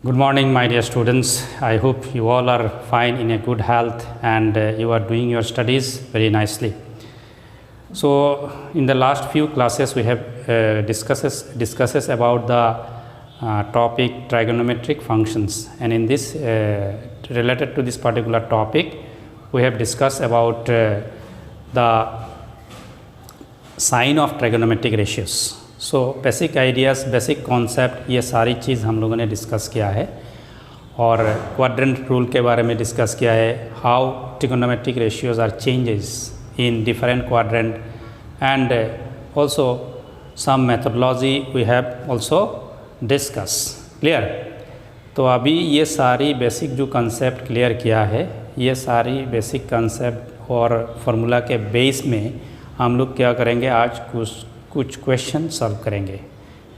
Good morning, my dear students. I hope you all are fine in a good health and you are doing your studies very nicely. So, in the last few classes, we have discusses about the topic trigonometric functions, and in this related to this particular topic, we have discussed about the sign of trigonometric ratios. So basic ideas, basic concept, ये सारी चीज़ हम लोगों ने discuss किया है और quadrant rule के बारे में डिस्कस किया है, how trigonometric ratios are changes in different quadrant and also some methodology we have also discuss. Clear? तो अभी ये सारी बेसिक जो कंसेप्ट क्लियर किया है, ये सारी बेसिक कंसेप्ट और फार्मूला के बेस में हम लोग क्या करेंगे, आज कुछ क्वेश्चन सॉल्व करेंगे।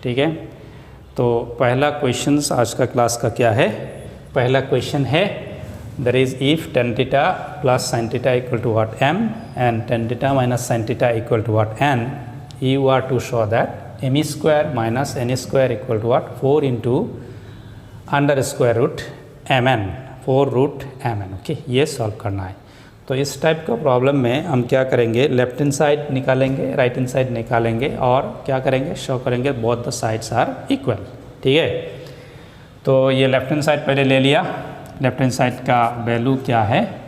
ठीक है, तो पहला क्वेश्चन आज का क्लास का क्या है? पहला क्वेश्चन है that is if tan theta plus sin theta equal to what m and tan theta minus sin theta equal to what n, you are to show that m square minus n square equal to what 4 into under square root mn, 4 root mn। Okay, ये solve करना है। तो इस type का problem में हम क्या करेंगे, लेफ्ट हैंड साइड निकालेंगे, राइट हैंड साइड निकालेंगे और क्या करेंगे, शो करेंगे both the sides are equal. ठीक है, तो ये लेफ्ट हैंड साइड पहले ले लिया। लेफ्ट हैंड साइड का वैल्यू क्या है,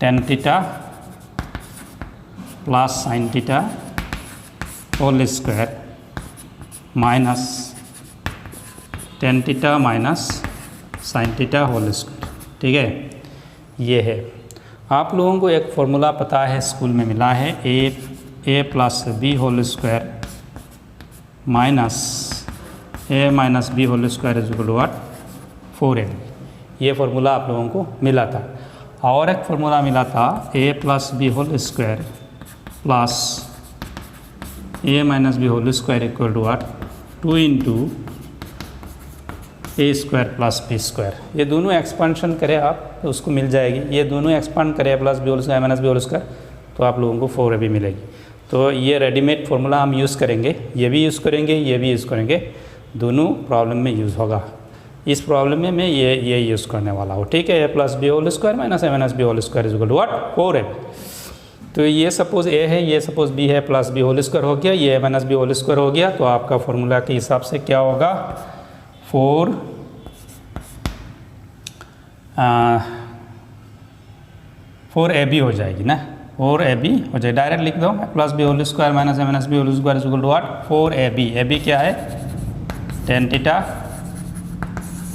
tan theta plus sin theta whole square minus tan theta minus sin theta whole square. ठीक है, ये है। आप लोगों को एक फॉर्मूला पता है, स्कूल में मिला है, A plus B whole square minus A minus B whole square is equal to what 4m। ये फार्मूला आप लोगों को मिला था। और एक फार्मूला मिला था A plus B whole square plus A minus B whole square equal to what 2 into A square plus B square. ये दोनों एक्सपांशन करें आप तो उसको मिल जाएगी। ये दोनों एक्सपांड करें plus B whole square minus B whole square, तो आप लोगों को 4 भी मिलेगी। तो ये रेडीमेड फार्मूला हम यूज़ करेंगे, ये भी यूज़ करेंगे, ये भी यूज़ करेंगे, दोनों प्रॉब्लम में यूज़ होगा। इस प्रॉब्लम में मैं ये यूज़ करने वाला हूँ। ठीक है, A plus B whole square minus A minus B whole square is equal to what 4m। तो ये सपोज ए है, ये सपोज बी है, प्लस बी होल स्क्वायर हो गया, ये माइनस बी होल स्क्वायर हो गया। तो आपका फार्मूला के हिसाब से क्या होगा, 4ab हो जाएगी ना, 4ab हो जाएगी। डायरेक्ट लिख दो, plus B whole square minus A minus B whole square is equal to what 4ab। ab क्या है, tan थीटा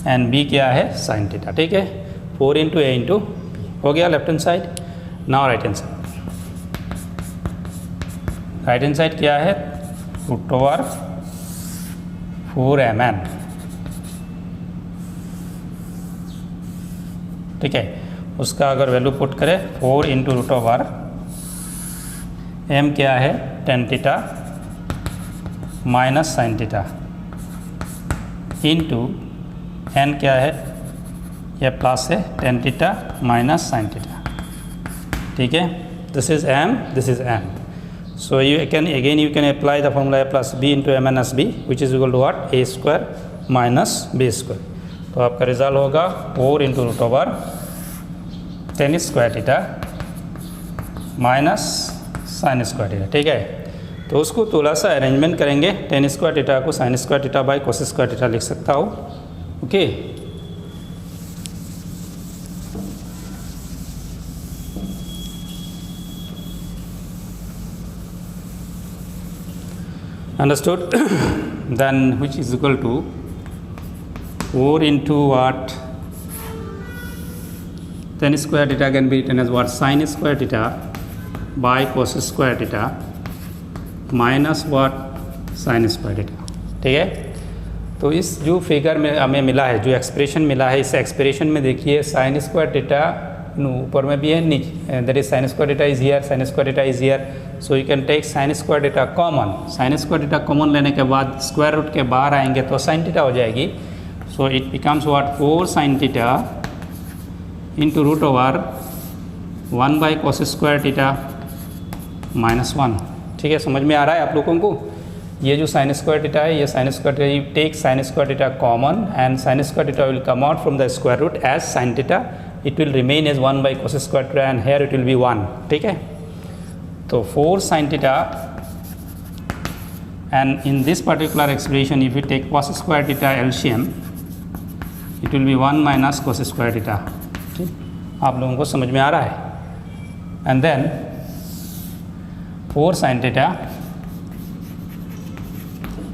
एंड b क्या है, sin थीटा। ठीक है, 4 इंटू ए इंटू हो गया left hand side. Now right hand side, right hand side क्या है, रूट ओवर 4mn। ठीक है, उसका अगर वैल्यू पुट करें 4 इंटू रूट ओवर m क्या है, tan theta minus sin theta into n क्या है, यह प्लस है tan theta minus sin theta. ठीक है, this is m, this is n। So you can apply the formula a plus b into m minus b which is equal to what a square minus b square. तो आपका result होगा 4 into root over tan square theta minus sin square theta. ठीक है, तो उसको थोड़ा सा arrangement करेंगे। tan स्क्वायर थीटा को sin square theta by cos square theta लिख सकता हूँ। Okay, understood? Then which is equal to 4 into what, tan square theta can be written as what, sin square theta by cos square theta minus what, sin square theta। ठीक है, तो इस जो figure में हमें मिला है, जो एक्सप्रेशन मिला है, इस एक्सप्रेशन में देखिए sin स्क्वायर थीटा ऊपर में भी है, नीचे that is sin square theta is here, sin square theta is here. So you can take sin square theta common. sin square theta common लेने के बाद स्क्वायर रूट के बाहर आएंगे तो sin थीटा हो जाएगी। So it becomes what, 4 sin theta into root over 1 by cos square theta minus 1। ठीक है, समझ में आ रहा है आप लोगों को? ये जो साइन स्क्वायर थीटा है, ये sine square theta, you take sine square theta common and sine square theta will come out from the square root as sine theta, it will remain as 1 by cos square theta and here it will be 1, ठीक है। तो 4 sine theta and in this particular expression if you take cos square theta LCM it will be 1 minus cos square theta, ठीक, आप लोगों को समझ में आ रहा है। and then 4 sin theta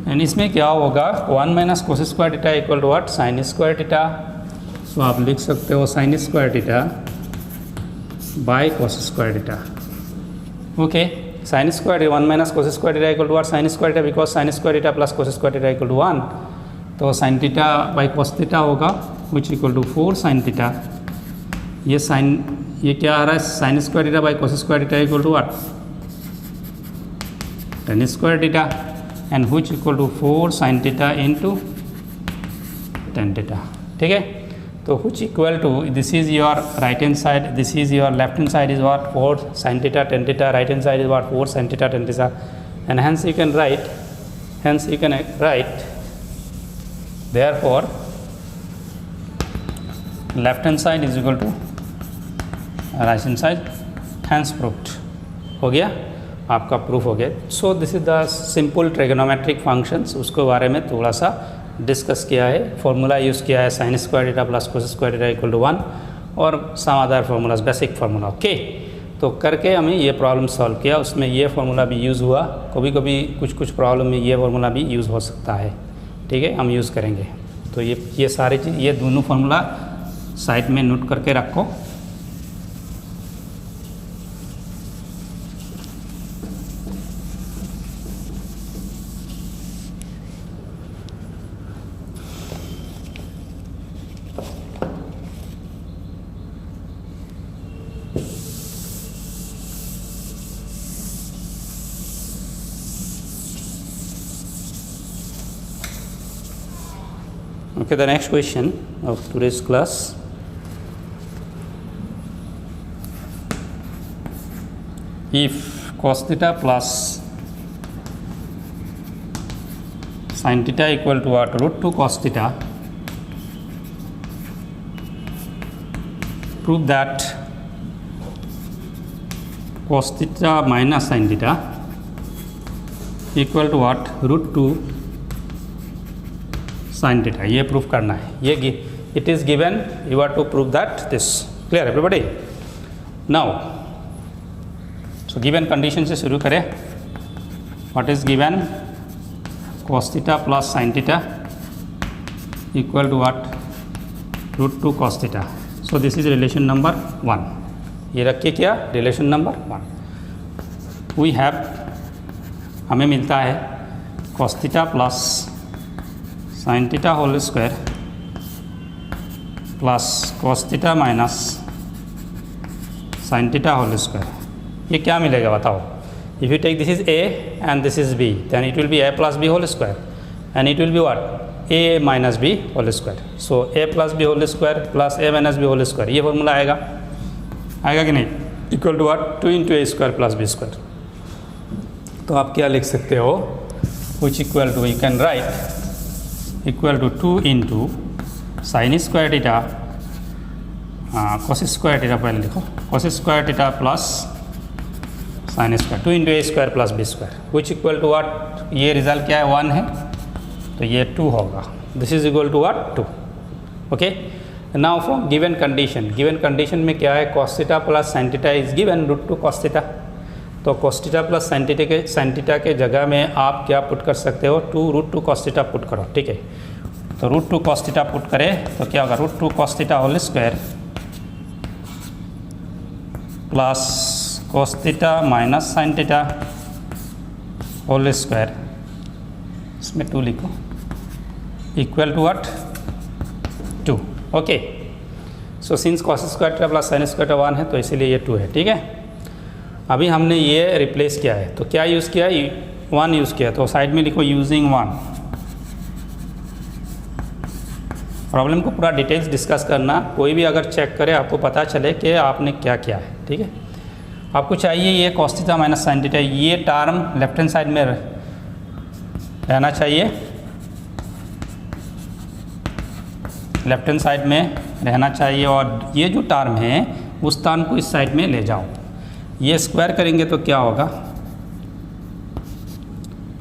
and इसमें क्या होगा 1 minus cos square theta equal to what, sin square theta, so आप लिख सकते हो sin square theta by cos square theta, okay। sin square 1 minus cos square theta equal to what, sin square theta, because sin square theta plus cos square theta equal to 1, तो sin theta by cos theta होगा which equal to 4 sin theta, ये sin, ये क्या आ रहा है sin square theta by cos square theta equal to what, tan square theta, and which equal to 4 sin theta into tan theta, ठीक है। तो which equal to, this is your right hand side, this is your left hand side is what, 4 sin theta tan theta, right hand side is what, 4 sin theta tan theta, and hence you can write, therefore left hand side is equal to right hand side, hence proved, हो गया, आपका proof हो गया। सो this is the simple trigonometric functions, उसके बारे में थोड़ा सा डिस्कस किया है, फॉर्मूला यूज़ किया है sine square theta plus cos square theta equal to 1 और some other formulas, basic formula, okay. तो करके हमें ये प्रॉब्लम सॉल्व किया, उसमें ये फार्मूला भी यूज़ हुआ, कभी कभी कुछ प्रॉब्लम में ये फार्मूला भी यूज़ हो सकता है, ठीक है, हम यूज़ करेंगे। तो ये सारी चीज़, ये दोनों फार्मूला साइड में नोट करके रखो। Okay, the next question of today's class. If cos theta plus sin theta equal to what, root 2 cos theta, prove that cos theta minus sin theta equal to what, root 2 sin theta, ये proof करना है, ये it is given, you are to prove that this, clear everybody. Now so given condition से शुरू करें। What is given, cos theta plus sin theta equal to what, root 2 cos theta, so this is relation number 1, ये रखिए क्या, relation number 1। We have, हमें मिलता है cos theta plus sin theta whole square plus cos theta minus sin theta whole square, ये क्या मिलेगा बताओ। If you take this is a and this is b, then it will be a plus b whole square and it will be what, a minus b whole square, so a plus b whole square plus a minus b whole square, ये formula आएगा कि नहीं, equal to what, 2 into A square plus B square. तो आप क्या लिख सकते हो, which equal to, you can write equal to 2 into sine square theta, cos square theta पहले लिखो, cos square theta plus sine square, 2 into A square plus B square, which equal to what, ये result क्या है 1 है, तो ये 2 होगा, this is equal to what 2, okay. Now from given condition, given condition में क्या है, cos theta plus sine theta is given root 2 cos theta, तो cos theta plus sin theta के जगह में आप क्या पुट कर सकते हो, 2 रूट 2 cos थीटा पुट करो, ठीक है। तो रूट 2 cos थीटा पुट करें तो क्या होगा, root 2 cos theta whole square plus cos theta minus sin theta whole square, इसमें 2 लिखो, equal to what, 2, okay. So since cos square theta plus sin square theta 1 है, तो इसीलिए ये 2 है, ठीक है। अभी हमने ये रिप्लेस किया है, तो क्या यूज़ किया, 1 यूज़ किया, तो साइड में लिखो यूजिंग 1। प्रॉब्लम को पूरा डिटेल्स डिस्कस करना, कोई भी अगर चेक करे आपको पता चले कि आपने क्या किया है, ठीक है। आपको चाहिए ये cos theta minus sin theta, ये टर्म लेफ्ट हैंड साइड में रहना चाहिए, लेफ्ट हैंड साइड में रहना चाहिए। और ये जो टर्म है उस टर्म को इस साइड में ले जाओ। ये स्क्वायर करेंगे तो क्या होगा,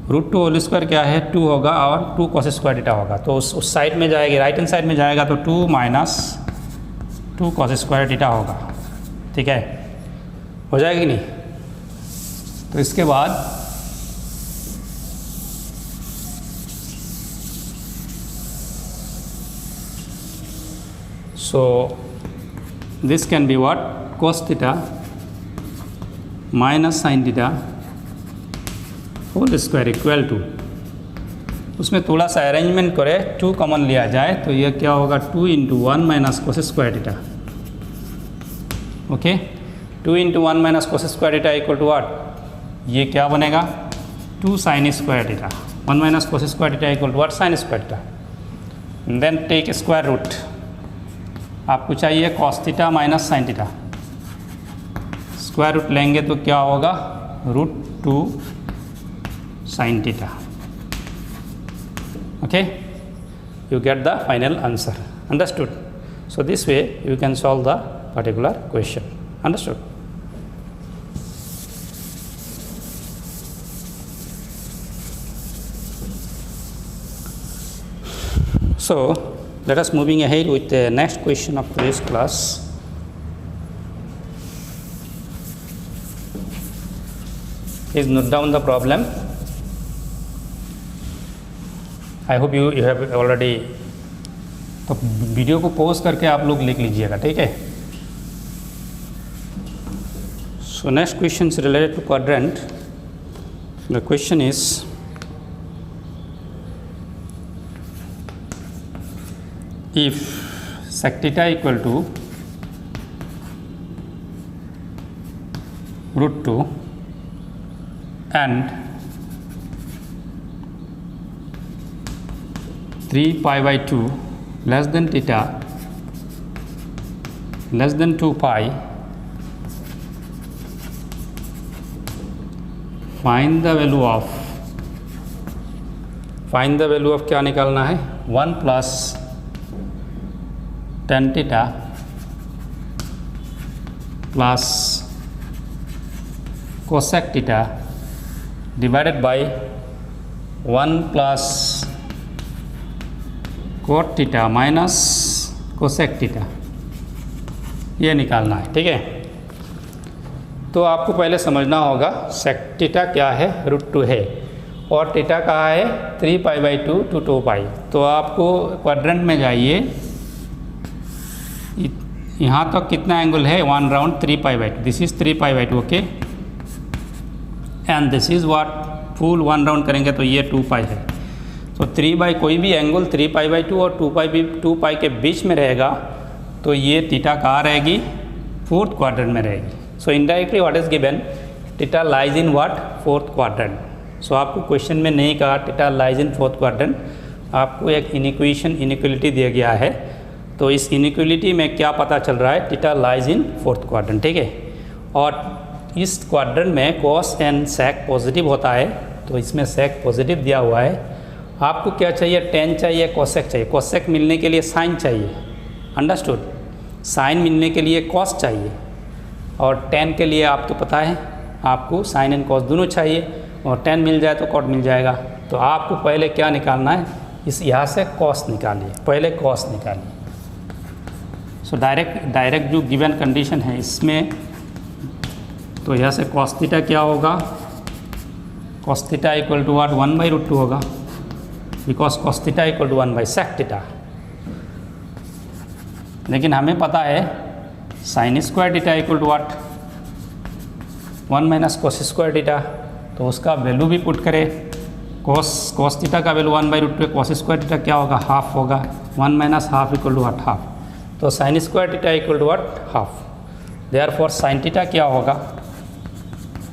√2 होल स्क्वायर क्या है 2 होगा और 2 cos स्क्वायर थीटा होगा। तो उस साइड में जाएगी, राइट हैंड साइड में जाएगा तो 2 - 2 cos स्क्वायर थीटा होगा। ठीक है, हो जाएगी कि नहीं। तो इसके बाद so this can be what, cos theta minus sin theta whole square equal to, उसमें थोड़ा सा अरेंजमेंट करें, 2 कॉमन लिया जाए तो ये क्या होगा 2 × 1 - cos square theta. Okay, 2 × 1 - cos square theta equal to what, ये क्या बनेगा 2 sin square theta. 1 - cos square theta equal to what, sin square theta. Then take square root, आपको चाहिए cos theta minus sin theta. Square root लेंगे तो क्या होगा √2 sin theta। Okay, you get the final answer. Understood? So this way you can solve the particular question. Understood? So let us moving ahead with the next question of today's class. Please note down the problem. I hope you have already, तो video को pause करके आप लोग लिख लीजिएगा, ठीक है। So next question is related to quadrant. The question is if sec theta equal to √2 and 3π/2 less than theta less than 2π, find the value of क्या निकालना है 1 + tan theta plus cosec theta divided by 1 + cot theta minus cosec theta, ये निकालना है, ठीक है। तो आपको पहले समझना होगा सेक थीटा क्या है, √2 है और थीटा कहाँ है 3π/2 to 2π। तो आपको क्वाड्रेंट में जाइए, यहाँ तक तो कितना एंगल है 1 round 3π/2, this is 3π/2, okay. And this is what, full 1 round करेंगे तो ये 2π है। तो 3 कोई भी एंगल 3π/2 और 2π के बीच में रहेगा तो ये थीटा कहाँ रहेगी, 4th क्वाड्रेंट में रहेगी। So indirectly what is given, theta lies in what, 4th quadrant. So आपको क्वेश्चन में नहीं कहा थीटा लाइज इन 4th क्वाड्रेंट, आपको एक इनइक्वालिटी दिया गया है। तो इस इनइक्वालिटी में क्या पता चल रहा है, थीटा लाइज इन 4th क्वाड्रेंट, ठीक है। और इस क्वाड्रेंट में कॉस एंड सेक पॉजिटिव होता है, तो इसमें सेक पॉजिटिव दिया हुआ है। आपको क्या चाहिए, टेन चाहिए, कोसेक चाहिए। कोसेक मिलने के लिए साइन चाहिए, अंडरस्टूड। साइन मिलने के लिए कॉस चाहिए और टेन के लिए आप तो पता है आपको साइन एंड कॉस दोनों चाहिए, और टेन मिल जाए तो कॉट मिल जाएगा। तो आपको पहले क्या निकालना है, इस यहाँ से कॉस निकालिए, पहले कॉस निकालिए। सो डायरेक्ट जो गिवन कंडीशन है इसमें, तो यहाँ से कॉस थीटा क्या होगा, cos theta equal to what 1/√2 होगा, because cos theta equal to 1/sec theta. लेकिन हमें पता है sin square theta equal to what 1 - cos square theta. तो उसका वैल्यू भी पुट करें, cos थीटा का वैल्यू 1/√2, cos स्क्वायर थीटा क्या होगा, हाफ होगा, 1 - half equal to what, half. तो sin square theta equal to what, half. Therefore sin theta क्या होगा,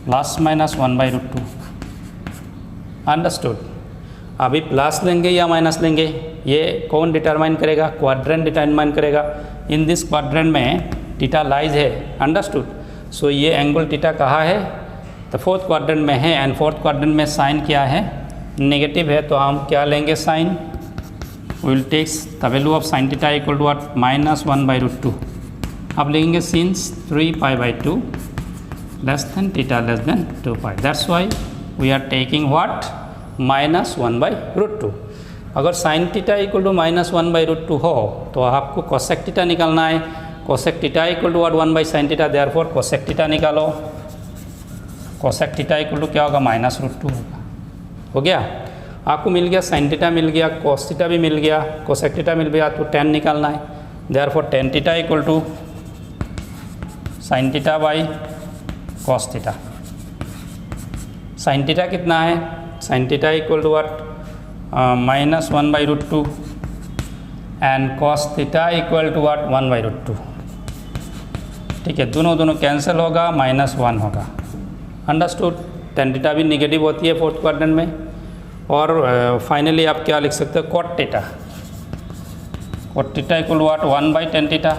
± 1/√2। अंडरस्टूड। अभी प्लस लेंगे या माइनस लेंगे, ये कौन डिटरमाइन करेगा, क्वाड्रेंट डिटरमाइन करेगा। इन दिस क्वाड्रेंट में थीटा लाइज है, अंडरस्टूड। सो ये एंगल थीटा कहाँ है, तो 4th क्वाड्रेंट में है, एंड 4th क्वाड्रेंट में साइन क्या है, नेगेटिव है तो हम क्या लेंगे sine, will takes the value of sine theta equal to what -1/√2। अब लेंगे since 3π/2 less than theta less than 2π, that's why we are taking what -1/√2। अगर साइन थीटा इक्वल टू -1/√2 हो तो आपको कोसेक थीटा निकालना है। Cosec theta equal to what 1/sin theta, therefore cosec theta निकालो। Cosec theta equal to क्या होगा -√2 होगा। हो गया, आपको मिल गया साइन थीटा मिल गया, कोस थीटा भी मिल गया, कोसेक थीटा मिल गया, तो tan निकालना है। Therefore tan theta equal to sine theta by cos theta. Sine theta कितना है, sine theta equal to what -1/√2 and cos theta equal to what 1/√2। ठीक है, दोनों कैंसिल होगा, -1 होगा। अंडरस्टूड। tan थीटा भी निगेटिव होती है फोर्थ क्वाड्रेंट में। और फाइनली आप क्या लिख सकते हो, cot theta. cot theta equal to what 1/tan theta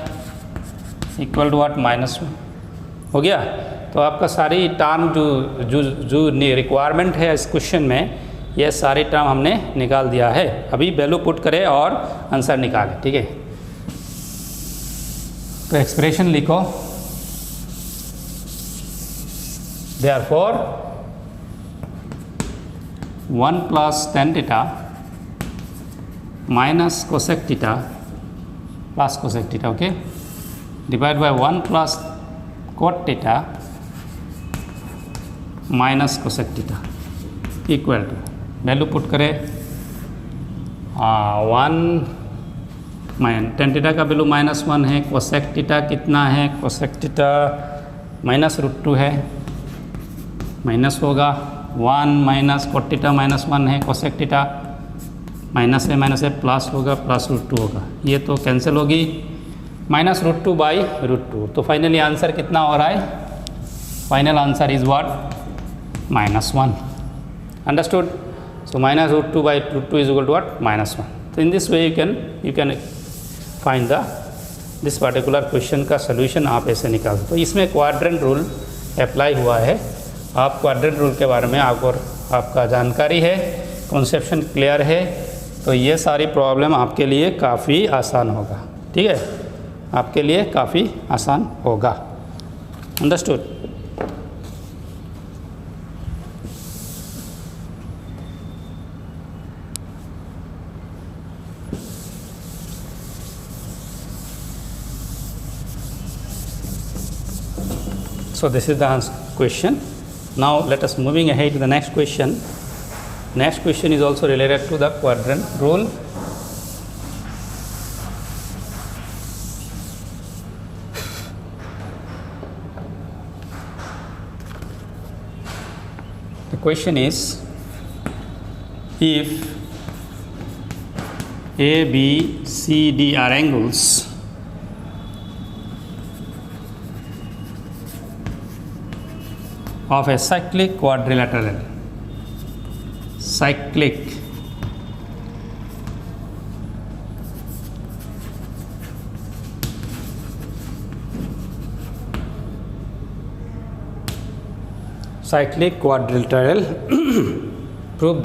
equal to what -1। हो गया। तो आपका सारी टर्म जो रिक्वायरमेंट है इस क्वेश्चन में, ये सारी टर्म हमने निकाल दिया है। अभी वैल्यू पुट करें और आंसर निकालें। ठीक है, तो एक्सप्रेशन लिखो। Therefore 1 + tan theta minus cosec theta plus cosec theta, okay, divide by 1 + cot theta minus cosec theta equal to, value put करें 1 tan थीटा का वैल्यू -1 है, कोसेक थीटा कितना है, कोसेक थीटा -√2 है, माइनस होगा 1 - cot थीटा -1 है, cosec theta minus है plus होगा, +√2 होगा। ये तो कैंसिल होगी, -√2/√2। तो फाइनली आंसर कितना हो रहा है, final answer is what -1। Understood. So -√2/√2 is equal to what -1। तो in this way you can find this particular question का सोल्यूशन आप ऐसे निकाल सकते हो। तो इसमें क्वाड्रेंट रूल अप्लाई हुआ है। आप क्वाड्रेंट रूल के बारे में आपका जानकारी है, कॉन्सेप्शन क्लियर है, तो ये सारी प्रॉब्लम आपके लिए काफ़ी आसान होगा। ठीक है, आपके लिए काफ़ी आसान होगा। Understood. So this is the question. Now let us moving ahead to the next question. Next question is also related to the quadrant rule. The question is, if A, B, C, D are angles of a cyclic quadrilateral, cyclic quadrilateral prove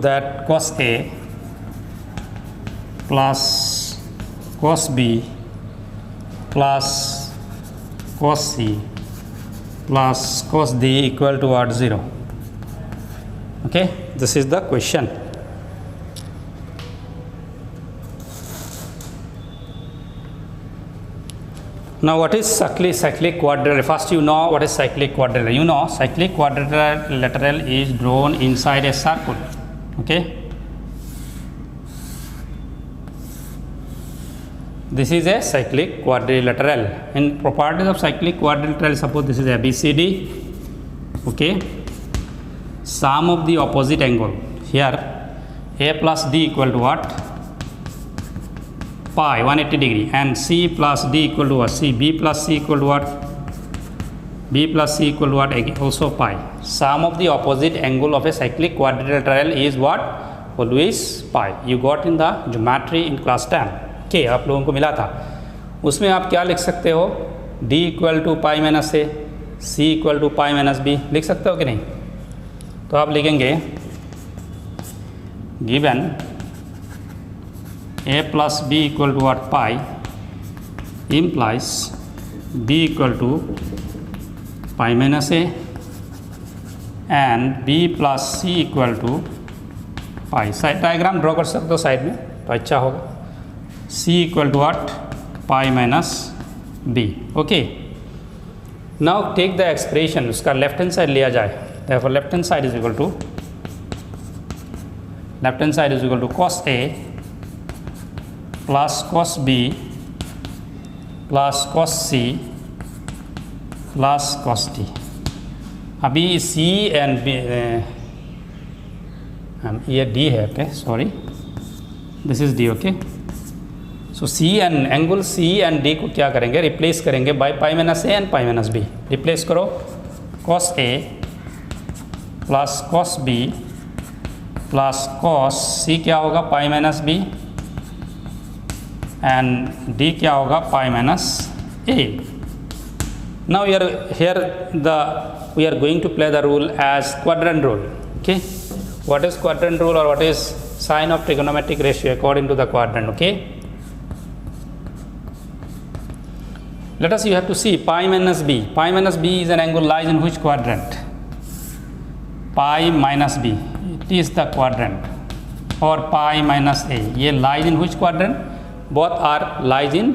that cos A plus cos B plus cos C plus cos D equal to what, 0. Okay, this is the question. Now what is cyclic quadrilateral? First you know what is cyclic quadrilateral. You know cyclic quadrilateral is drawn inside a circle. Okay, this is a cyclic quadrilateral. In properties of cyclic quadrilateral, suppose this is ABCD. Okay, sum of the opposite angle here A plus D equal to what, pi 180 degree, and C plus D equal to what, B plus C equal to what, B plus C equal to what, also pi. Sum of the opposite angle of a cyclic quadrilateral is what, always pi. You got in the geometry in class 10. Okay, आप लोगों को मिला था। उसमें आप क्या लिख सकते हो, D equal to pi minus A, C equal to pi minus B, लिख सकते हो कि नहीं? तो आप लिखेंगे given A plus B equal to what pi implies b equal to pi minus A and b plus C equal to pi. Side diagram draw कर सकते हो साइड में तो अच्छा होगा। c equal to what pi minus B. Okay, now take the expression, उसका left hand side लिया जाए। therefore left hand side is equal to cos a plus cos b plus cos c plus cos d। अभी c and b ये d है, okay sorry, this is d। Okay, so c and angle c and d को क्या करेंगे, replace करेंगे by pi minus A and pi minus B. Replace करो, cos a plus cos b plus cos c क्या होगा, pi minus B, and d क्या होगा, pi minus a। Now we are going to play the rule as quadrant rule. Okay, what is quadrant rule or what is sign of trigonometric ratio according to the quadrant? Okay, let us, you have to see pi minus b. Pi minus b is an angle lies in which quadrant? Pi minus b, it is the quadrant, or pi minus a, ये lies in which quadrant? Both are lies in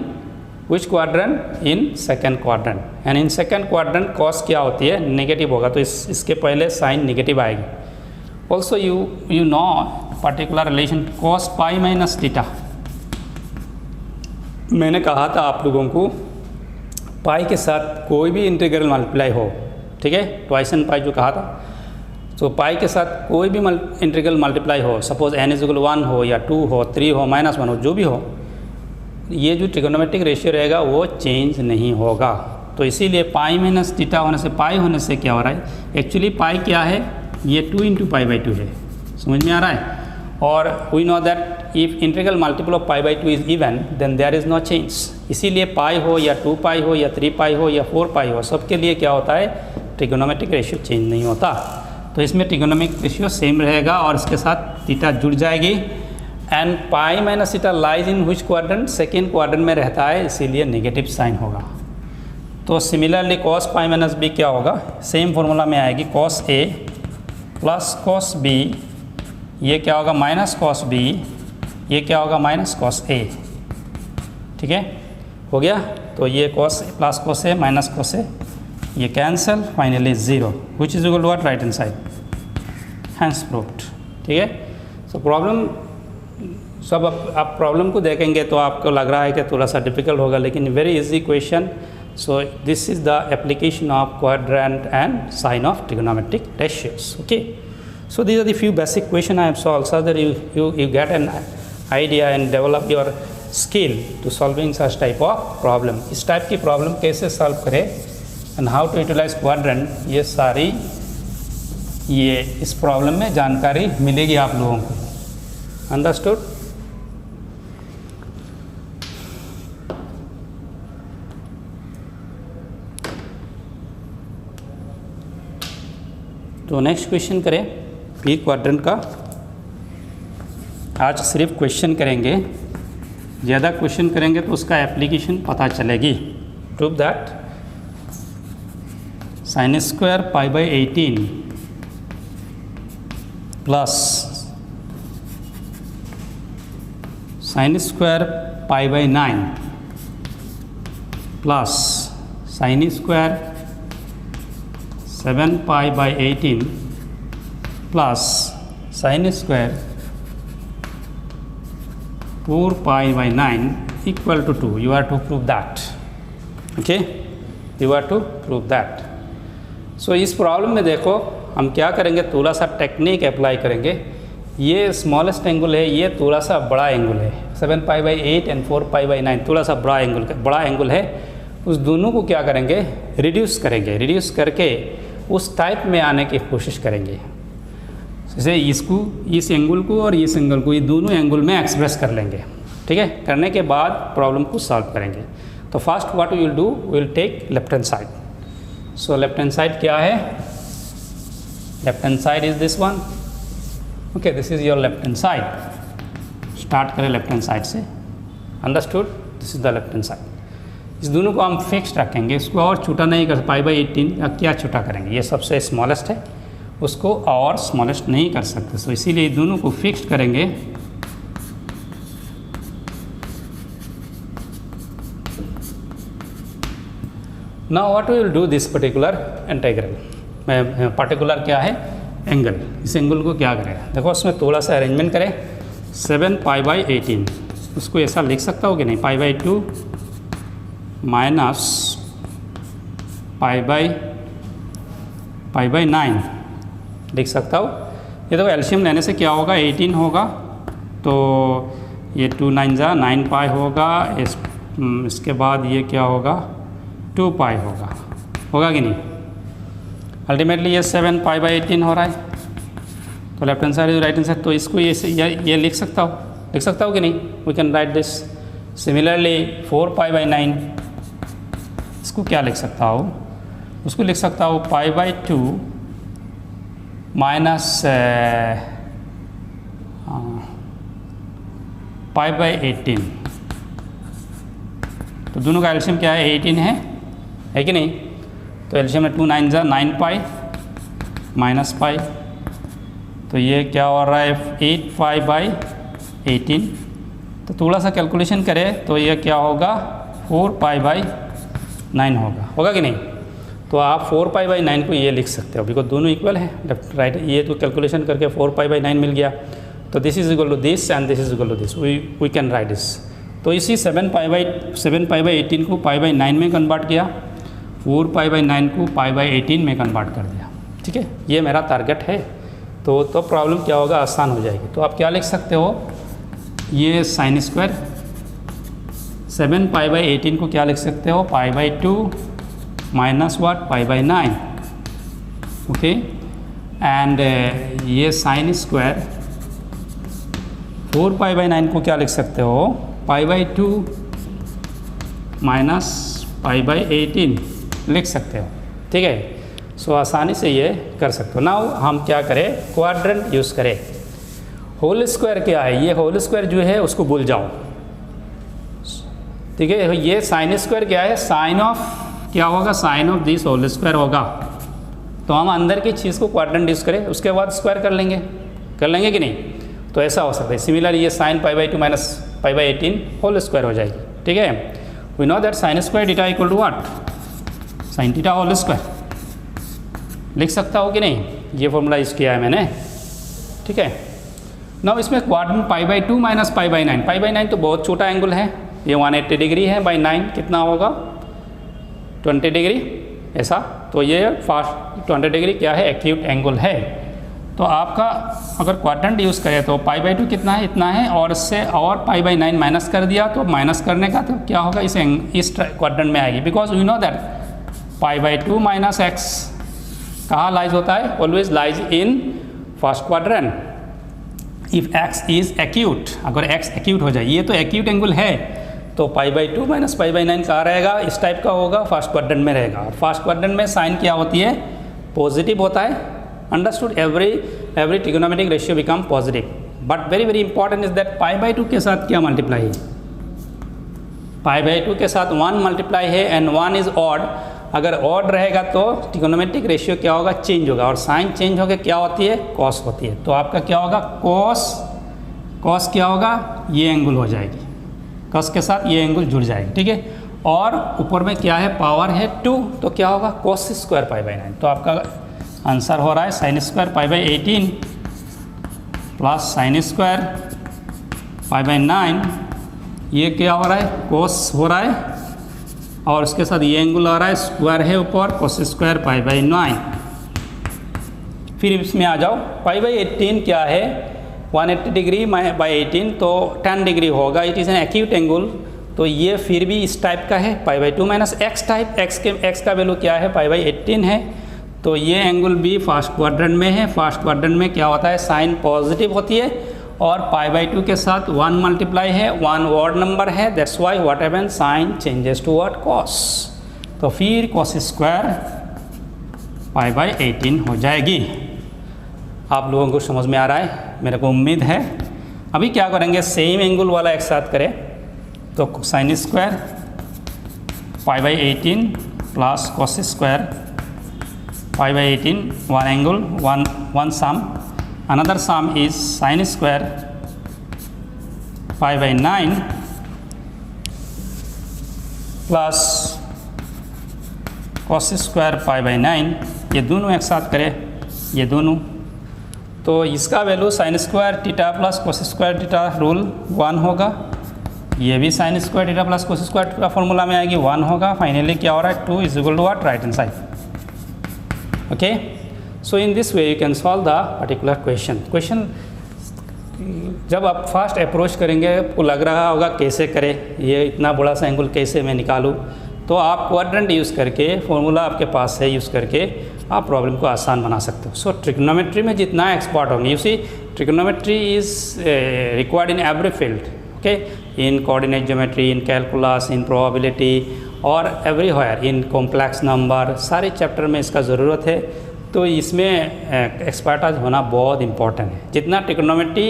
which quadrant? In second quadrant. and in second quadrant cos क्या होती है, negative होगा, तो इसके पहले sign negative आएगी। also you know particular relation cos pi minus theta। मैंने कहा था आप लोगों को पाई के साथ कोई भी इंटीग्रल मल्टीप्लाई हो, ठीक है, ट्वाइस एन पाई जो कहा था, तो पाई के साथ कोई भी इंटीग्रल मल्टीप्लाई हो, सपोज n इज इक्वल 1 हो या 2 हो 3 हो -1 हो, जो भी हो, ये जो ट्रिगोनोमेट्रिक रेशियो रहेगा वो चेंज नहीं होगा। तो इसीलिए पाई माइनस थीटा होने से, पाई होने से क्या हो रहा है, एक्चुअली पाई क्या है, ये 2 इंटू पाई बाई 2 है, समझ में आ रहा है। और we know that if integral multiple of pi by 2 is even then there is no change. इसीलिए पाई हो या 2 पाई हो या 3 पाई हो या 4 पाई हो, सबके लिए क्या होता है, ट्रिगोनोमेट्रिक रेशियो चेंज नहीं होता। तो इसमें ट्रिगोनोमेट्रिक रेशियो सेम रहेगा और इसके साथ थीटा जुड़ जाएगी। And pi minus theta lies in which quadrant, second quadrant में रहता है, इसीलिए नेगेटिव साइन होगा। तो similarly cos pi minus B क्या होगा, सेम फॉर्मूला में आएगी, cos a plus cos b, ये क्या होगा माइनस cos b, ये क्या होगा माइनस cos a। ठीक है, हो गया। तो ये cos plus cos a minus cos a, ये cancel, finally 0 which is equal to what, right hand side, hence proved. ठीक है, सो प्रॉब्लम सब आप प्रॉब्लम को देखेंगे तो आपको लग रहा है कि थोड़ा सा डिफिकल्ट होगा, लेकिन very easy question. So this is the application of quadrant and sine of trigonometric ratios. Okay, so these are the few basic question I have solved so that you get an idea and develop your skill to solving such type of problem। इस type की problem कैसे solve करें and how to utilise quadrant, ये सारी ये इस problem में जानकारी मिलेगी आप लोगों को। अंडरस्टूड? तो नेक्स्ट क्वेश्चन करें पी क्वाड्रेंट का। आज सिर्फ क्वेश्चन करेंगे, ज़्यादा क्वेश्चन करेंगे तो उसका एप्लीकेशन पता चलेगी। Prove that sine square pi by 18 plus sine square pi by 9 plus sine square 7 pi by 18 plus sine square 4 pi by 9 equal to 2। You are to prove that. Okay, you are to prove that. So इस problem में देखो हम क्या करेंगे, थोड़ा सा technique apply करेंगे। ये स्मॉलेस्ट एंगल है, ये थोड़ा सा बड़ा एंगल है, 7 pi by 8 and 4 pi by 9 थोड़ा सा बड़ा एंगल है। उस दोनों को क्या करेंगे, रिड्यूस करेंगे। रिड्यूस करके उस टाइप में आने की कोशिश करेंगे। जैसे इसको, इस एंगल को और इस एंगल को, ये दोनों एंगल में एक्सप्रेस कर लेंगे। ठीक है, करने के बाद प्रॉब्लम को सॉल्व करेंगे। तो first what we will do, we will take left hand side. So left hand side क्या है, left hand side is this one, okay, this is your left hand side. Start करें left hand side से, understood, this is the left hand side. इस दोनों को हम fixed रखेंगे, इसको और छोटा नहीं कर, π/18 या क्या छोटा करेंगे, ये सबसे स्मॉलेस्ट है, उसको और स्मॉलेस्ट नहीं कर सकते, सो इसीलिए दोनों को फिक्स्ड करेंगे। Now what we will do this particular integral, में पर्टिकुलर क्या है, एंगल, इस एंगल को क्या करें, देखो उसमें थोड़ा सा अरेंजमेंट करें। 7π/18 उसको ऐसा लिख सकता हो कि नहीं, π/2 माइनस π/9 लिख सकता हो। ये देखो एलसीएम लेने से क्या होगा, 18 होगा, तो ये 2 9 जा 9π होगा, इसके बाद ये क्या होगा, 2π होगा कि नहीं। अल्टीमेटली ये 7π/18 हो रहा है, तो left hand side right hand side, तो इसको ये लिख सकता हो कि नहीं, we can write this. Similarly 4π/9 इसको क्या लिख सकता हो, उसको लिख सकता हो π/2 माइनस π/18, तो दोनों का एलसीएम क्या है, 18 है कि नहीं। तो एलसीएम में 2 9 जा 9π माइनस π, तो ये क्या हो रहा है, 8π/18, तो थोड़ा सा कैलकुलेशन करें तो ये क्या होगा, 4π/9 होगा कि नहीं। तो आप 4π/9 को ये लिख सकते हो, बिकॉज दोनों इक्वल है, लेफ्ट राइट, ये तो कैलकुलेशन करके 4π/9 मिल गया, तो this is equal to this and this is equal to this, we can write this. तो इसी 7π/18 को π/9 में कन्वर्ट किया, 4π/9 को π/18 में कन्वर्ट कर दिया, ठीक है, ये मेरा टारगेट है। तो प्रॉब्लम क्या होगा, आसान हो जाएगी। तो आप क्या लिख सकते हो, ये साइन स्क्वायर 7π/18 को क्या लिख सकते हो, π/2 माइनस वाट, π/9, ओके, एंड ये साइन स्क्वायर 4π/9 को क्या लिख सकते हो, π/2 माइनस π/18 लिख सकते हो, ठीक है। सो आसानी से ये कर सकते हो। नाउ हम क्या करें, क्वाड्रेंट यूज़ करें। होल स्क्वायर क्या है, ये होल स्क्वायर जो है उसको भूल जाओ, ठीक है। ये साइन स्क्वायर क्या है, साइन ऑफ क्या होगा, sine of this whole square होगा, तो हम अंदर की चीज़ को क्वाड्रेंट यूज़ करें, उसके बाद स्क्वायर कर लेंगे कि नहीं। तो ऐसा हो सकता है। सिमिलर ये साइन π/2 माइनस π/18 होल स्क्वायर हो जाएगी, ठीक है। We know that sine square theta equal to what, sine theta whole square लिख सकता हो कि नहीं, ये फॉर्मूला यूज़ किया है मैंने, ठीक है। नाउ इसमें क्वाड्रेंट π/2 माइनस π/9, π/9 तो बहुत छोटा एंगल है, ये 180 डिग्री है, बाई 9 कितना होगा, 20 डिग्री, ऐसा। तो ये फास्ट 20 डिग्री क्या है, एक्यूट एंगल है। तो आपका अगर क्वाड्रेंट यूज़ करें तो π/2 कितना है, इतना है, और इससे और π/9 माइनस कर दिया, तो माइनस करने का तो क्या होगा, इस क्वाड्रेंट में आएगी, because we know that π/2 minus x कहाँ लाइज होता है, always lies in first quadrant. If x is acute, अगर x एक्यूट हो जाए, ये तो एक्यूट एंगल है, तो π/2 माइनस π/9 कहाँ रहेगा, इस टाइप का होगा, फर्स्ट क्वाड्रेंट में रहेगा। फर्स्ट क्वाड्रेंट में साइन क्या होती है, पॉजिटिव होता है, understood. Every trigonometric ratio become positive, but very very important is that π/2 के साथ क्या मल्टीप्लाई है, π/2 के साथ 1 मल्टीप्लाई है, एंड 1 इज ऑड। अगर ऑड रहेगा तो ट्रिगोनोमेट्रिक रेशियो क्या होगा, चेंज होगा, और साइन चेंज होकर क्या होती है, कॉस होती है। तो आपका क्या होगा, कॉस क्या होगा, ये एंगल हो जाएगी, कॉस के साथ ये एंगल जुड़ जाएगी, ठीक है। और ऊपर में क्या है, पावर है 2, तो क्या होगा, cos स्क्वायर π/9। तो आपका आंसर हो रहा है sine square π/18 plus sine square π/9, ये क्या हो रहा है, cos हो रहा है, और उसके साथ ये एंगल आ रहा है, स्क्वायर है ऊपर, cos स्क्वायर π/9। फिर इसमें आ जाओ, π/18 क्या है, 180 डिग्री बाई 18, तो 10 डिग्री होगा, it is an acute angle. तो ये फिर भी इस टाइप का है, π/2 माइनस x टाइप, x का वैल्यू क्या है, π/18 है। तो ये एंगल भी फर्स्ट क्वाड्रेंट में है। फर्स्ट क्वाड्रेंट में क्या होता है, साइन पॉजिटिव होती है, और π/2 के साथ 1 मल्टीप्लाई है, 1 ऑड नंबर है, that's why what happen, sine changes to what, cos. तो फिर cos स्क्वायर π/18 हो जाएगी। आप लोगों को समझ में आ रहा है, मेरे को उम्मीद है। अभी क्या करेंगे, सेम एंगल वाला एक साथ करें, तो sine square π/18 plus cos square π/18, one angle, one sum. Another sum is sin square π/9 plus cos square π/9। ये दोनों एक साथ करें, ये दोनों, तो इसका value sign square theta plus cos square theta rule 1 होगा। ये भी sign square theta plus cos square theta formula में आएगी 1 होगा। फाइनली क्या हो रहा है, 2 is equal to what, right hand side. Okay, so in this way you can solve the particular question. जब आप फास्ट अप्रोच करेंगे, आपको लग रहा होगा कैसे करें, ये इतना बड़ा सा एंगल कैसे मैं निकालूं, तो आप क्वाड्रेंट यूज़ करके, फॉर्मूला आपके पास है, यूज़ करके आप प्रॉब्लम को आसान बना सकते हो। सो ट्रिग्नोमेट्री में जितना एक्सपर्ट होंगे, you see trigonometry is required in every field, okay, in coordinate geometry, in calculus, in probability और एवरीवेयर, इन कॉम्प्लेक्स नंबर, सारे चैप्टर में इसका ज़रूरत है। तो इसमें एक्सपर्टाइज होना बहुत इंपॉर्टेंट है। जितना ट्रिग्नोमेट्री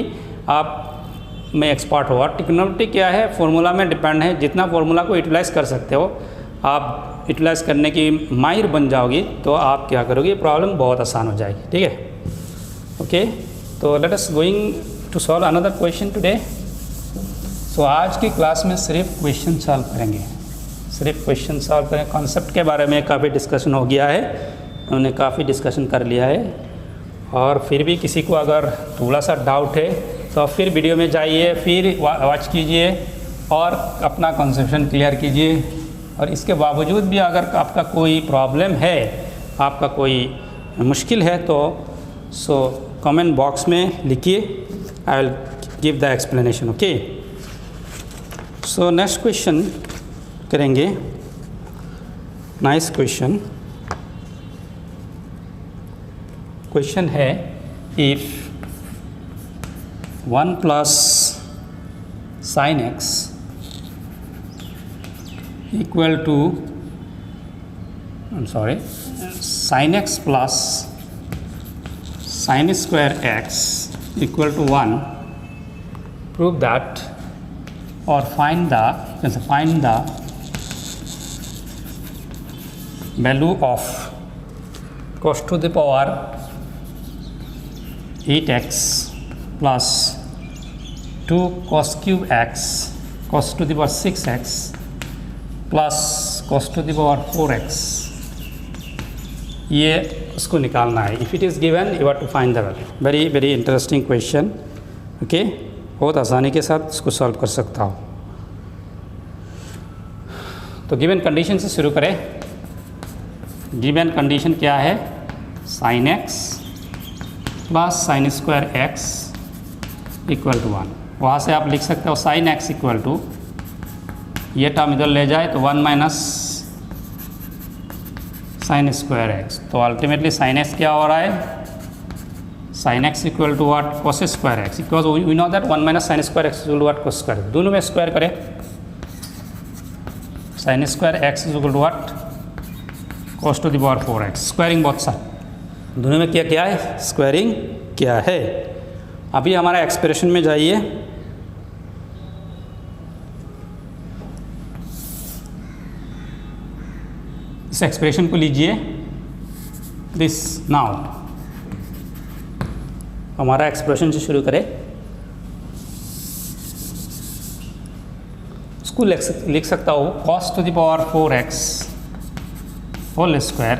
आप में एक्सपर्ट होगा, ट्रिग्नोमेट्री क्या है, फॉर्मूला में डिपेंड है। जितना फॉर्मूला को यूटिलाइज़ कर सकते हो, आप यूटिलाइज़ करने की माहिर बन जाओगी, तो आप क्या करोगे, प्रॉब्लम बहुत आसान हो जाएगी। ठीक है, ओके, तो let us going to solve another question today. So आज की क्लास में सिर्फ क्वेश्चन सॉल्व करेंगे, सिर्फ क्वेश्चन सॉल्व करें। कॉन्सेप्ट के बारे में काफ़ी डिस्कशन हो गया है, उन्होंने काफ़ी डिस्कशन कर लिया है, और फिर भी किसी को अगर थोड़ा सा डाउट है तो फिर वीडियो में जाइए, फिर वॉच कीजिए और अपना कॉन्सेप्शन क्लियर कीजिए। और इसके बावजूद भी अगर आपका कोई प्रॉब्लम है, आपका कोई मुश्किल है, तो सो कमेंट बॉक्स में लिखिए, I will give the explanation. Okay, so next question करेंगे। Nice question. क्वेश्चन है, if 1 plus sine x equal to sine x plus sine square x equal to 1, prove that और find the value of cos to the power 8x plus 2 cos cube x cos to the power 6x plus cos to the power 4x, ये उसको निकालना है। If it is given you have to find the value. Very very interesting question. Okay, बहुत आसानी के साथ इसको solve कर सकता हो। तो गिवन कंडीशन से शुरू करें। गिवन कंडीशन क्या है, sine x plus sine square x equal to 1। वहाँ से आप लिख सकते हो साइन एक्स इक्वल टू, ये टर्म इधर ले जाए तो 1 माइनस साइन स्क्वायर एक्स, तो अल्टीमेटली साइन एक्स क्या हो रहा है, sine x equal to what, cos square x, because we know that 1 minus sine square x equal to what, cos square. दोनों में स्क्वायर करें, sine square x equal to what, cos to the power 4x, squaring both side, दोनों में क्या है, squaring क्या है। अभी हमारा एक्सप्रेशन में जाइए। इस एक्सप्रेशन को लीजिए, दिस नाउ हमारा एक्सप्रेशन से शुरू करें। इसको लिख सकता हूँ cos to the power 4x whole square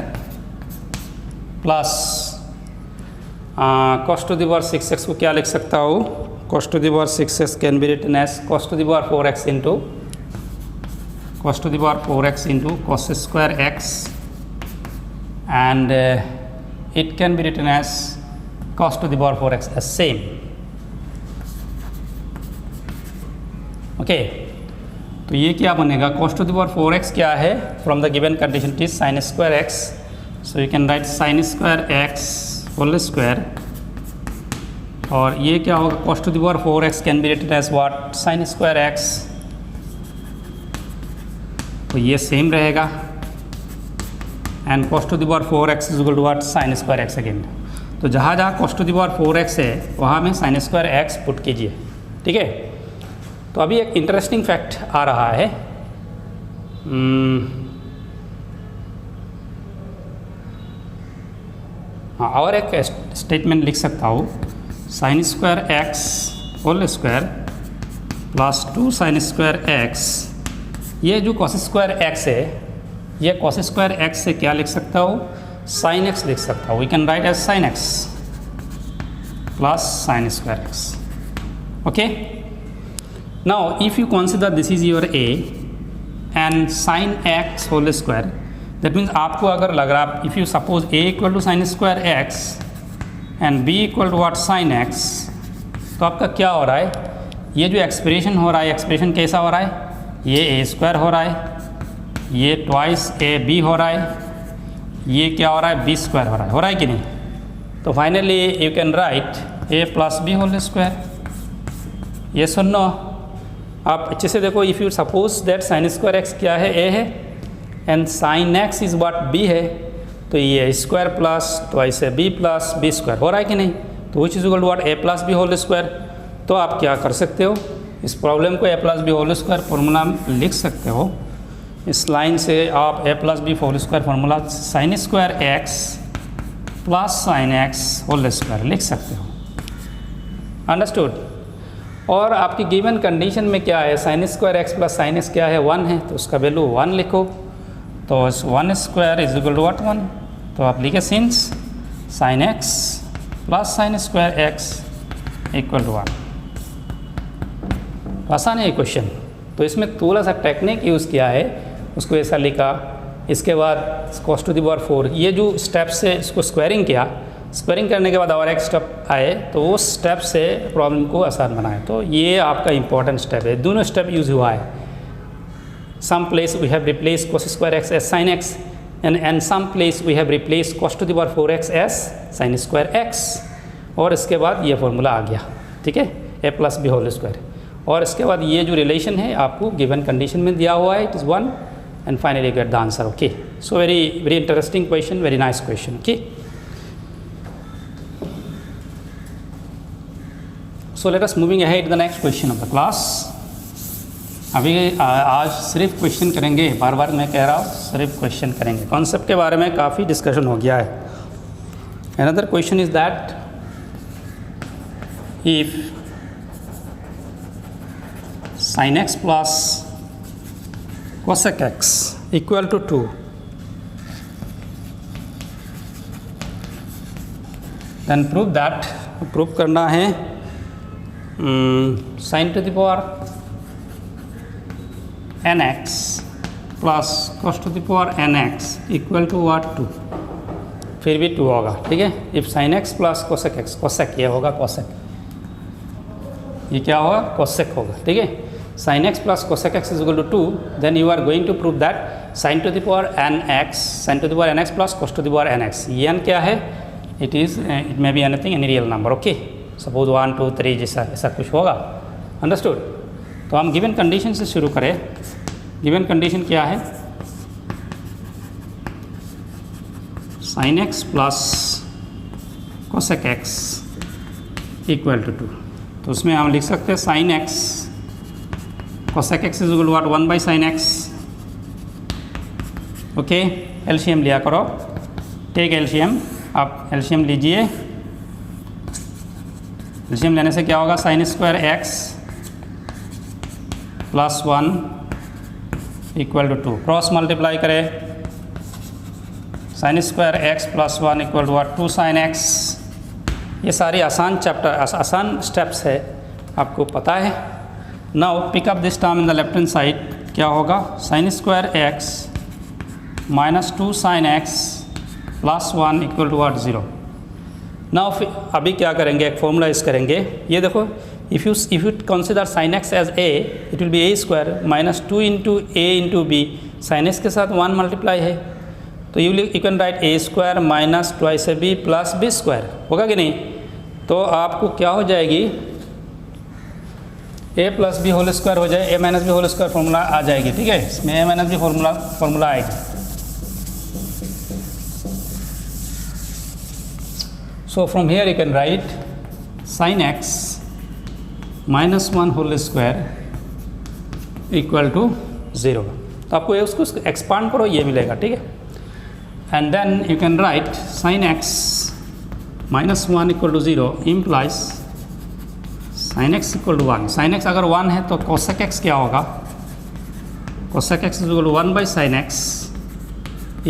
plus cos to the power 6x को क्या लिख सकता हूँ, cos to the power 6x can be written as cos to the power 4x into cos to the power 4x into cos square x, and it can be written as cos to the power 4x as same. Okay, तो ये क्या बनेगा, cos to the power 4x क्या है, from the given condition it is sine square x, so you can write sine square x whole square, और ये क्या होगा, cos to the power 4x can be written as what, sine square x, तो ये same रहेगा। And cos to the power 4x is equal to what sin square x again. तो जहाँ जहाँ cos to the power 4x है वहाँ में sin square x put कीजिए, ठीक है। तो अभी एक इंटरेस्टिंग फैक्ट आ रहा है, हाँ, और एक स्टेटमेंट लिख सकता हूँ, sin square x whole square plus 2 sin square x, ये जो cos स्क्वायर x है, ये cos स्क्वायर x से क्या लिख सकता हूँ, sin x लिख सकता हूँ। We can write as sin x plus sin square x, okay. Now if you consider this is your a and sin x whole square, that means आपको अगर लग रहा, if you suppose a equal to sine square x and b equal to what sin x, तो आपका क्या हो रहा है, ये जो एक्सप्रेशन हो रहा है, एक्सप्रेशन कैसा हो रहा है, ये a स्क्वायर हो रहा है, ये ट्वाइस a b हो रहा है, ये क्या हो रहा है, b स्क्वायर हो रहा है कि नहीं। तो finally you can write a plus B whole square, ये सुनो आप अच्छे से देखो, if you suppose that sine square x क्या है, a है, and sine x is what B है, तो ये स्क्वायर प्लस ट्वाइस है बी प्लस बी स्क्वायर हो रहा है कि नहीं। तो which is equal to what A plus B whole square. तो आप क्या कर सकते हो, इस प्रॉब्लम को A plus B whole square formula लिख सकते हो। इस लाइन से आप A plus B whole square formula sine square x plus sine x whole square लिख सकते हो, अंडरस्टूड। और आपकी गिवन कंडीशन में क्या है, sine square x plus sine x क्या है, 1 है, तो उसका वैल्यू 1 लिखो। तो 1 square is equal to what 1, तो आप लिखे since sine x plus sine square x equal to 1। आसान है ये क्वेश्चन। तो इसमें थोड़ा सा टेक्निक यूज़ किया है, उसको ऐसा लिखा, इसके बाद cos टू द पावर 4, ये जो स्टेप से इसको स्क्वायरिंग किया, स्क्वायरिंग करने के बाद और एक स्टेप आए, तो वो स्टेप से प्रॉब्लम को आसान बनाए। तो ये आपका इंपॉर्टेंट स्टेप है, दोनों स्टेप यूज़ हुआ है। some place we have replaced cos square x as sin x, and some place we have replaced cos to the power 4x as sin square x, और इसके बाद ये फॉर्मूला आ गया, ठीक है, a plus B whole square. और इसके बाद ये जो रिलेशन है आपको गिवन कंडीशन में दिया हुआ है, it is 1, and finally get the answer, okay. So very interesting question, very nice question, okay. So let us moving ahead the next question of the class. अभी आज सिर्फ क्वेश्चन करेंगे, बार बार मैं कह रहा हूँ सिर्फ क्वेश्चन करेंगे, कॉन्सेप्ट के बारे में काफ़ी डिस्कशन हो गया है। Another question is that if sin x plus cosec x equal to 2, then prove that, prove करना है sin to the power nx plus cos to the power nx equal to what 2, फिर भी 2 होगा, ठीक है। If sin x plus cosec x, cosec ये होगा cosec, ये क्या होगा cosec होगा, ठीक है। sin x plus cosec x is equal to 2, then you are going to prove that sin to the power nx, sin to the power nx plus cos to the power nx, ये n क्या है, it may be anything, any real number, okay. Suppose 1 2 3 जैसा ऐसा कुछ होगा, understood. तो हम given condition से शुरू करें। गिवन कंडीशन क्या है, sin x plus cosec x equal to 2, तो उसमें हम लिख सकते हैं sin x cosec x is equal to what 1 by sin x, okay. LCM लिया करो, टेक एलसीएम, आप एलसीएम लीजिए। एलसीएम लेने से क्या होगा, sin square x plus 1 equal to 2, cross multiply करें, sin square x plus 1 equal to 2 sin x। ये सारी आसान चैप्टर, आसान स्टेप्स है, आपको पता है। Now pick up this term in the left hand side, क्या होगा, sin square x minus 2 sin x plus 1 equal to 0। Now अभी क्या करेंगे, एक फॉर्मूला यूज़ करेंगे, ये देखो, if you consider sin x as a, it will be a square minus 2 into a into b, sin x के साथ 1 multiply है, तो you can write a square minus twice a b plus b square, होगा कि नहीं। तो आपको क्या हो जाएगी, a plus B whole square हो जाए, a minus B whole square formula आ जाएगी, ठीक है। इसमें a माइनस बी फॉर्मूला आएगी, So from here you can write sin x minus 1 whole square equal to 0। तो आपको ये उसको एक्सपांड करो, ये मिलेगा, ठीक है। And then you can write sin x minus 1 equal to 0 implies sin x equal to 1। sin x अगर 1 है तो cosec x क्या होगा, cosec x is equal to 1 by sin x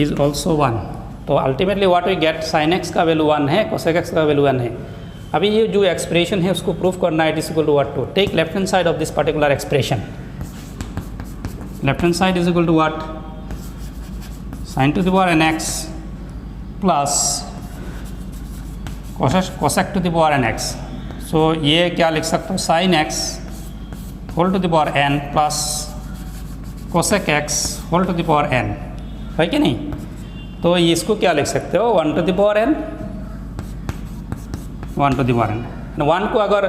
is also 1। तो ultimately what we get, sin x का value 1 है, cosec x का value 1 है। अभी ये जो एक्सप्रेशन है उसको प्रूफ करना है, it is equal to what, to take left hand side of this particular expression. Left hand side is equal to what, sin to the power n x plus cosec to the power n x। So ये क्या लिख सकता हूँ, sin x whole to the power n plus cosec x whole to the power n, है कि नहीं। तो इसको क्या लिख सकते हो, 1 to the power n, 1 to the power n। 1 को अगर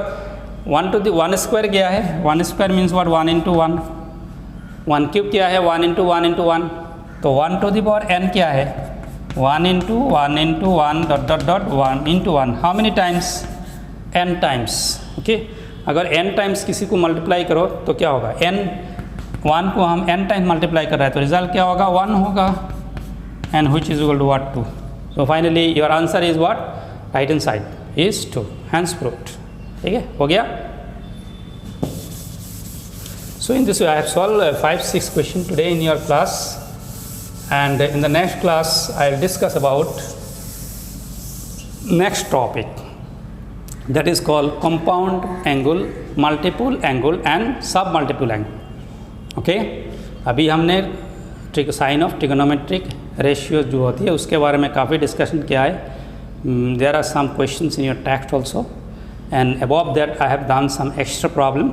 1 टू द 1 स्क्वायर गया है, 1 square means what, 1 into 1, 1 cube क्या है, 1 इंटू 1 इंटू 1। तो 1 टू द पावर n क्या है, 1 into 1 dot dot dot 1 into 1। How many times, n times, okay. अगर n टाइम्स किसी को मल्टीप्लाई करो तो क्या होगा, n 1 को हम n टाइम्स मल्टीप्लाई कर रहे हैं तो रिजल्ट क्या होगा, 1 होगा, and which is equal to what, 2। So finally your answer is what, right hand side is 2, hence proved. ठीक है, हो गया। So in this way I have solved 5-6 questions today in your class, and in the next class I will discuss about next topic, that is called compound angle, multiple angle and submultiple angle। okay, अभी हमने sign of trigonometric ratio जो होती है उसके बारे में काफ़ी discussion किया है। There are some questions in your text also, and above that I have done some extra problem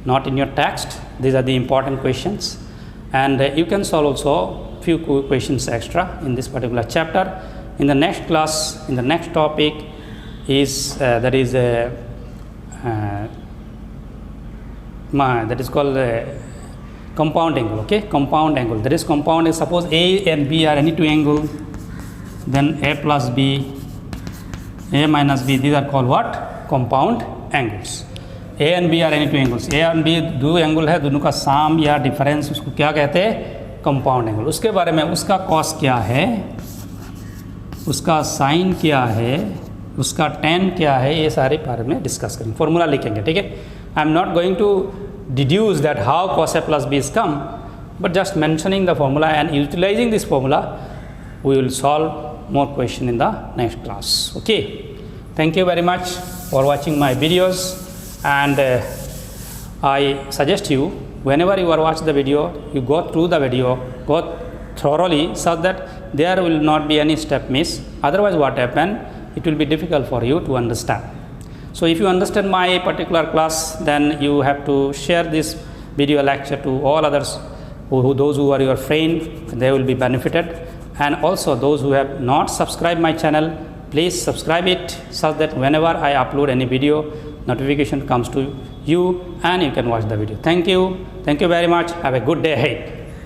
not in your text. These are the important questions, and you can solve also few questions extra in this particular chapter. In the next class, in the next topic is that is called compound angle. Okay, compound angle, that is compound angle. Suppose A and B are any two angle, then A plus B, A minus B, these are called what, compound angles। A and B are any two angles, A and B दो angle है, दोनों का साम या difference, उसको क्या कहते हैं, कंपाउंड एंगल। उसके बारे में उसका कॉस क्या है, उसका साइन क्या है, उसका टेन क्या है, ये सारे बारे में डिस्कस करेंगे, फॉर्मूला लिखेंगे। ठीक है, I am not going to deduce that how cos A plus B is come, but just mentioning the formula and utilising this formula we will solve more question in the next class. Okay, thank you very much for watching my videos, and I suggest you, whenever you are watching the video, you go through the video, go thoroughly, so that there will not be any step miss. Otherwise what happen, it will be difficult for you to understand. So if you understand my particular class, then you have to share this video lecture to all others, those who are your friend, they will be benefited. And also those who have not subscribed my channel, please subscribe it, so that whenever I upload any video, notification comes to you and you can watch the video. Thank you very much. Have a good day ahead.